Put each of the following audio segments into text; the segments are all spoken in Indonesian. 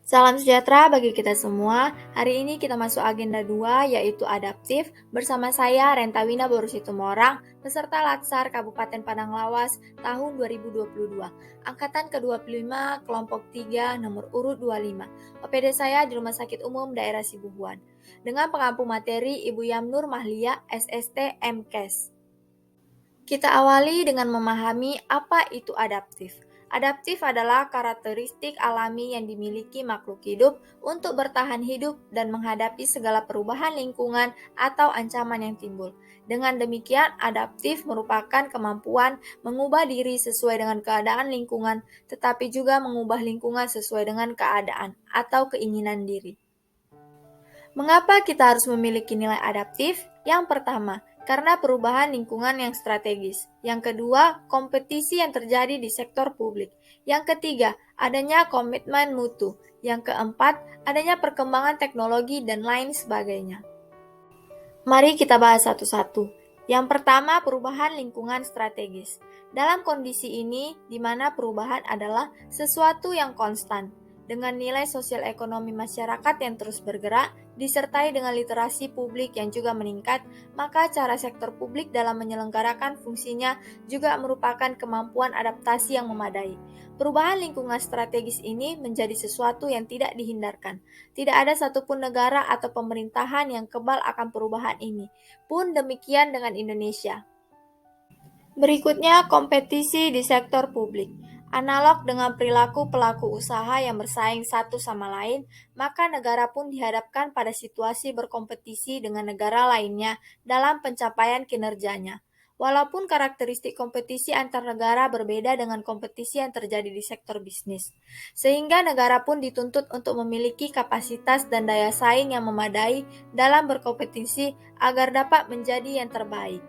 Salam sejahtera bagi kita semua. Hari ini kita masuk agenda 2 yaitu adaptif bersama saya Rentawina Borusitumorang, peserta Latsar Kabupaten Padang Lawas tahun 2022. Angkatan ke-25 kelompok 3 nomor urut 25. OPD saya di Rumah Sakit Umum Daerah Sibubuan. Dengan pengampu materi Ibu Yamnur Mahlia, SST MKes. Kita awali dengan memahami apa itu adaptif. Adaptif adalah karakteristik alami yang dimiliki makhluk hidup untuk bertahan hidup dan menghadapi segala perubahan lingkungan atau ancaman yang timbul. Dengan demikian, adaptif merupakan kemampuan mengubah diri sesuai dengan keadaan lingkungan, tetapi juga mengubah lingkungan sesuai dengan keadaan atau keinginan diri. Mengapa kita harus memiliki nilai adaptif? Yang pertama, karena perubahan lingkungan yang strategis. Yang kedua, kompetisi yang terjadi di sektor publik. Yang ketiga, adanya komitmen mutu. Yang keempat, adanya perkembangan teknologi dan lain sebagainya. Mari kita bahas satu-satu. Yang pertama, perubahan lingkungan strategis. Dalam kondisi ini, di mana perubahan adalah sesuatu yang konstan, dengan nilai sosial ekonomi masyarakat yang terus bergerak, disertai dengan literasi publik yang juga meningkat, maka cara sektor publik dalam menyelenggarakan fungsinya juga merupakan kemampuan adaptasi yang memadai. Perubahan lingkungan strategis ini menjadi sesuatu yang tidak dihindarkan. Tidak ada satupun negara atau pemerintahan yang kebal akan perubahan ini. Pun demikian dengan Indonesia. Berikutnya, kompetisi di sektor publik. Analog dengan perilaku pelaku usaha yang bersaing satu sama lain, maka negara pun dihadapkan pada situasi berkompetisi dengan negara lainnya dalam pencapaian kinerjanya. Walaupun karakteristik kompetisi antar negara berbeda dengan kompetisi yang terjadi di sektor bisnis, sehingga negara pun dituntut untuk memiliki kapasitas dan daya saing yang memadai dalam berkompetisi agar dapat menjadi yang terbaik.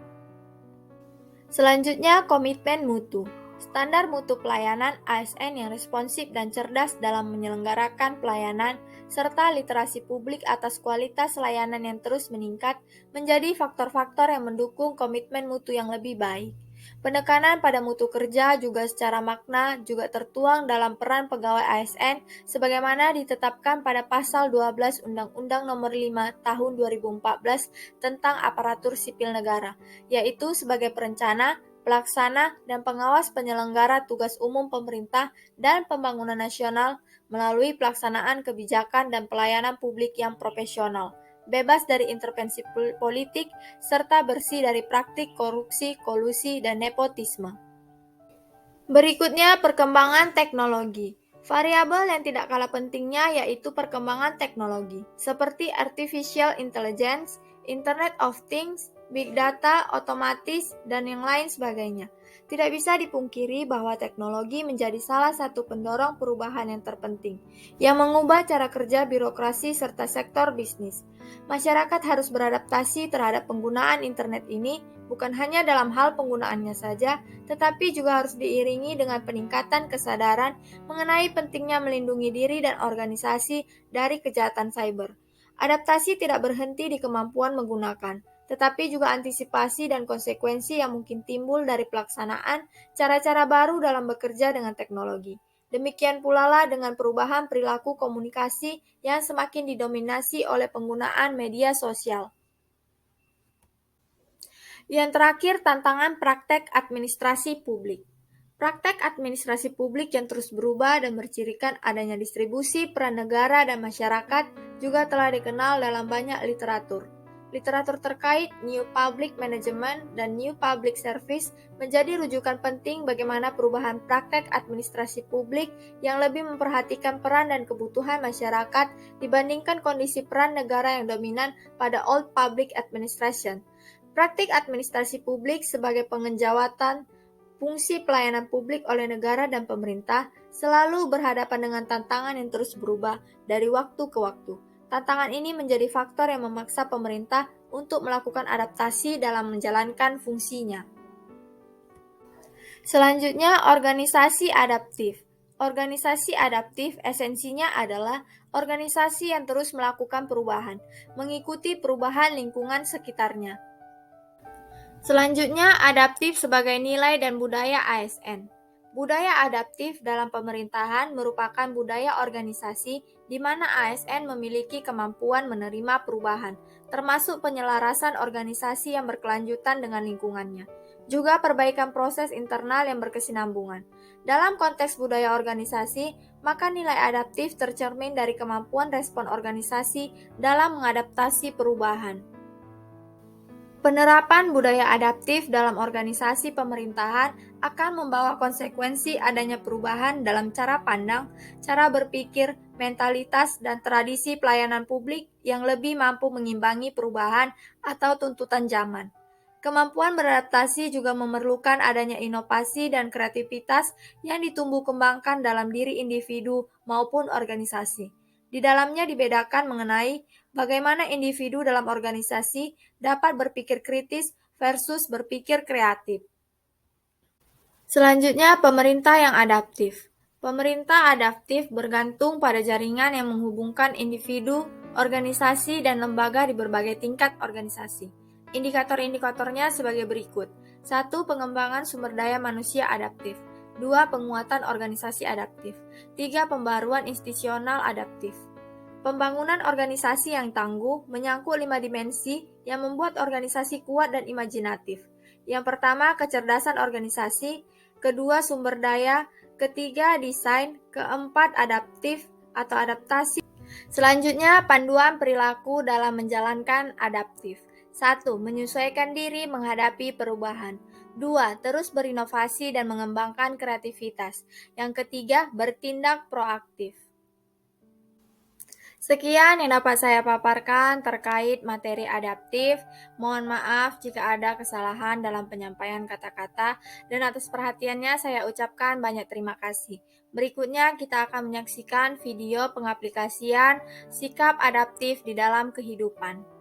Selanjutnya, komitmen mutu. Standar mutu pelayanan ASN yang responsif dan cerdas dalam menyelenggarakan pelayanan, serta literasi publik atas kualitas layanan yang terus meningkat, menjadi faktor-faktor yang mendukung komitmen mutu yang lebih baik. Penekanan pada mutu kerja juga secara makna juga tertuang dalam peran pegawai ASN sebagaimana ditetapkan pada pasal 12 Undang-Undang Nomor 5 Tahun 2014 tentang Aparatur Sipil Negara, yaitu sebagai perencana, pelaksana, dan pengawas penyelenggara tugas umum pemerintah dan pembangunan nasional melalui pelaksanaan kebijakan dan pelayanan publik yang profesional, bebas dari intervensi politik, serta bersih dari praktik korupsi, kolusi, dan nepotisme. Berikutnya, perkembangan teknologi. Variabel yang tidak kalah pentingnya yaitu perkembangan teknologi, seperti artificial intelligence, Internet of Things, Big Data, otomatis, dan yang lain sebagainya. Tidak bisa dipungkiri bahwa teknologi menjadi salah satu pendorong perubahan yang terpenting, yang mengubah cara kerja birokrasi serta sektor bisnis. Masyarakat harus beradaptasi terhadap penggunaan internet ini, bukan hanya dalam hal penggunaannya saja, tetapi juga harus diiringi dengan peningkatan kesadaran mengenai pentingnya melindungi diri dan organisasi dari kejahatan cyber. Adaptasi tidak berhenti di kemampuan menggunakan, tetapi juga antisipasi dan konsekuensi yang mungkin timbul dari pelaksanaan cara-cara baru dalam bekerja dengan teknologi. Demikian pula lah dengan perubahan perilaku komunikasi yang semakin didominasi oleh penggunaan media sosial. Yang terakhir, tantangan praktek administrasi publik. Praktek administrasi publik yang terus berubah dan bercirikan adanya distribusi peran negara dan masyarakat juga telah dikenal dalam banyak literatur. Literatur terkait New Public Management dan New Public Service menjadi rujukan penting bagaimana perubahan praktek administrasi publik yang lebih memperhatikan peran dan kebutuhan masyarakat dibandingkan kondisi peran negara yang dominan pada Old Public Administration. Praktik administrasi publik sebagai pengenjawatan fungsi pelayanan publik oleh negara dan pemerintah selalu berhadapan dengan tantangan yang terus berubah dari waktu ke waktu. Tantangan ini menjadi faktor yang memaksa pemerintah untuk melakukan adaptasi dalam menjalankan fungsinya. Selanjutnya, organisasi adaptif. Organisasi adaptif esensinya adalah organisasi yang terus melakukan perubahan, mengikuti perubahan lingkungan sekitarnya. Selanjutnya, adaptif sebagai nilai dan budaya ASN. Budaya adaptif dalam pemerintahan merupakan budaya organisasi di mana ASN memiliki kemampuan menerima perubahan, termasuk penyelarasan organisasi yang berkelanjutan dengan lingkungannya, juga perbaikan proses internal yang berkesinambungan. Dalam konteks budaya organisasi, maka nilai adaptif tercermin dari kemampuan respon organisasi dalam mengadaptasi perubahan. Penerapan budaya adaptif dalam organisasi pemerintahan akan membawa konsekuensi adanya perubahan dalam cara pandang, cara berpikir, mentalitas, dan tradisi pelayanan publik yang lebih mampu mengimbangi perubahan atau tuntutan zaman. Kemampuan beradaptasi juga memerlukan adanya inovasi dan kreativitas yang ditumbuh kembangkan dalam diri individu maupun organisasi. Di dalamnya dibedakan mengenai bagaimana individu dalam organisasi dapat berpikir kritis versus berpikir kreatif. Selanjutnya, pemerintah yang adaptif. Pemerintah adaptif bergantung pada jaringan yang menghubungkan individu, organisasi, dan lembaga di berbagai tingkat organisasi. Indikator-indikatornya sebagai berikut. 1. Pengembangan sumber daya manusia adaptif. 2. Penguatan organisasi adaptif. 3. Pembaruan institusional adaptif. Pembangunan organisasi yang tangguh menyangkut 5 dimensi yang membuat organisasi kuat dan imajinatif. Yang pertama, kecerdasan organisasi. Kedua, sumber daya. Ketiga, desain. Keempat, adaptif atau adaptasi. Selanjutnya, panduan perilaku dalam menjalankan adaptif. 1. Menyesuaikan diri menghadapi perubahan. 2. Terus berinovasi dan mengembangkan kreativitas. Yang ketiga, bertindak proaktif. Sekian yang dapat saya paparkan terkait materi adaptif. Mohon maaf jika ada kesalahan dalam penyampaian kata-kata, dan atas perhatiannya saya ucapkan banyak terima kasih. Berikutnya kita akan menyaksikan video pengaplikasian sikap adaptif di dalam kehidupan.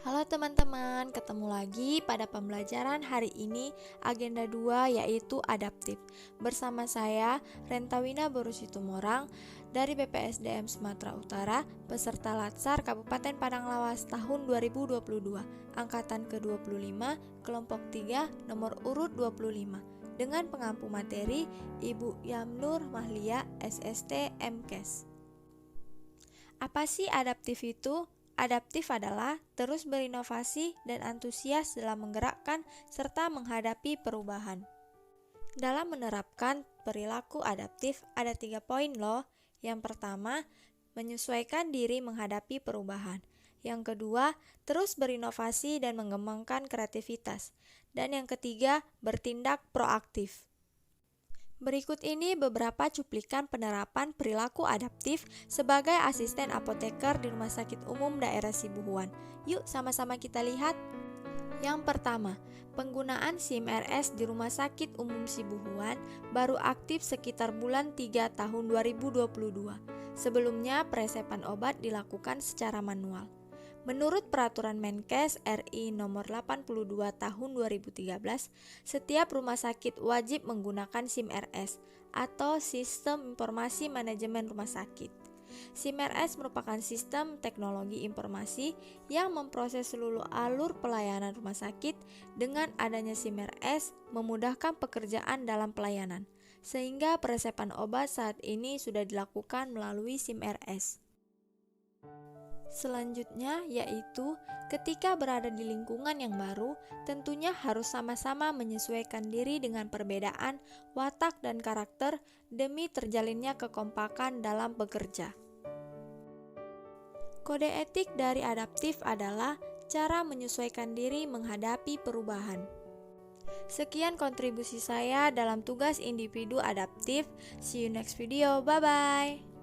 Halo teman-teman, ketemu lagi pada pembelajaran hari ini agenda 2 yaitu adaptif. Bersama saya Rentawina Borusitumorang dari BPSDM Sumatera Utara, peserta Latsar Kabupaten Padang Lawas tahun 2022, angkatan ke-25, kelompok 3, nomor urut 25. Dengan pengampu materi Ibu Yamnur Mahlia, SST MKes. Apa sih adaptif itu? Adaptif adalah terus berinovasi dan antusias dalam menggerakkan serta menghadapi perubahan. Dalam menerapkan perilaku adaptif ada 3 poin loh. Yang pertama, menyesuaikan diri menghadapi perubahan. Yang kedua, terus berinovasi dan mengembangkan kreativitas. Dan yang ketiga, bertindak proaktif. Berikut ini beberapa cuplikan penerapan perilaku adaptif sebagai asisten apoteker di Rumah Sakit Umum Daerah Sibuhuan. Yuk sama-sama kita lihat. Yang pertama, penggunaan SIM RS di Rumah Sakit Umum Sibuhuan baru aktif sekitar bulan 3 tahun 2022. Sebelumnya, peresepan obat dilakukan secara manual. Menurut Peraturan Menkes RI Nomor 82 Tahun 2013, setiap rumah sakit wajib menggunakan SIM RS atau Sistem Informasi Manajemen Rumah Sakit. SIM RS merupakan sistem teknologi informasi yang memproses seluruh alur pelayanan rumah sakit. Dengan adanya SIM RS memudahkan pekerjaan dalam pelayanan, sehingga peresepan obat saat ini sudah dilakukan melalui SIM RS. Selanjutnya yaitu ketika berada di lingkungan yang baru, tentunya harus sama-sama menyesuaikan diri dengan perbedaan watak dan karakter demi terjalinnya kekompakan dalam bekerja. Kode etik dari adaptif adalah cara menyesuaikan diri menghadapi perubahan. Sekian kontribusi saya dalam tugas individu adaptif. See you next video, bye-bye.